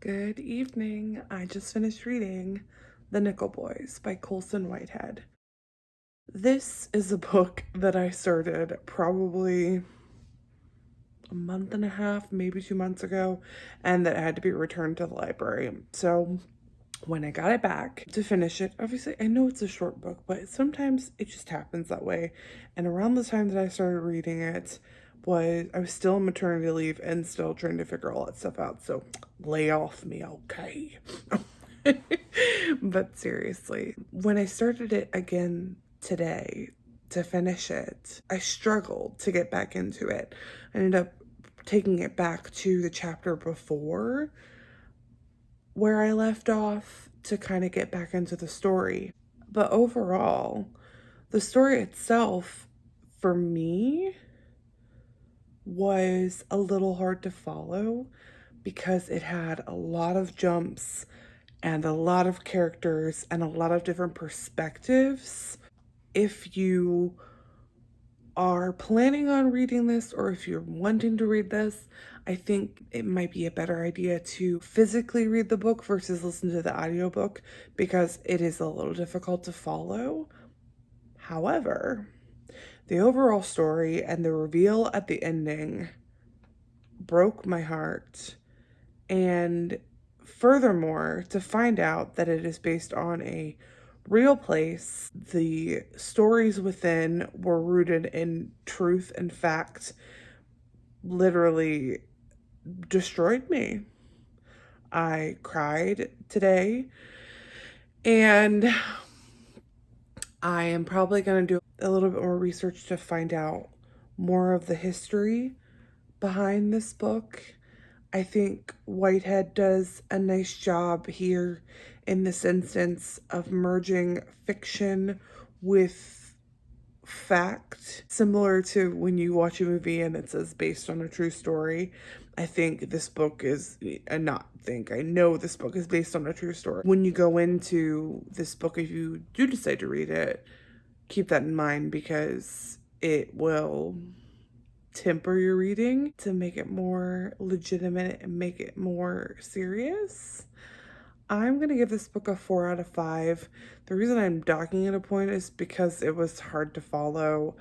Good evening. I just finished reading The Nickel Boys by Colson Whitehead. This is a book that I started probably a month and a half, maybe 2 months ago, and that had to be returned to the library. So when I got it back to finish it, obviously I know it's a short book, but sometimes it just happens that way. And around the time that I started reading it, I was still on maternity leave and still trying to figure all that stuff out. So lay off me, okay? But seriously, when I started it again today to finish it, I struggled to get back into it. I ended up taking it back to the chapter before where I left off to kind of get back into the story. But overall, the story itself, for me, was a little hard to follow because it had a lot of jumps and a lot of characters and a lot of different perspectives. If you are planning on reading this or if you're wanting to read this, I think it might be a better idea to physically read the book versus listen to the audiobook because it is a little difficult to follow. However, the overall story and the reveal at the ending broke my heart. And furthermore, to find out that it is based on a real place, the stories within were rooted in truth and fact, literally destroyed me. I cried today, and I am probably going to do a little bit more research to find out more of the history behind this book. I think Whitehead does a nice job here in this instance of merging fiction with fact, similar to when you watch a movie and it says based on a true story. I think this book is, I know this book is based on a true story. When you go into this book, if you do decide to read it, keep that in mind because it will temper your reading to make it more legitimate and make it more serious. I'm going to give this book a 4 out of 5. The reason I'm docking it a point is because it was hard to follow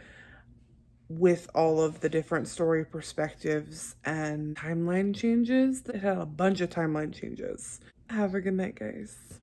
with all of the different story perspectives and timeline changes. It had a bunch of timeline changes. Have a good night, guys.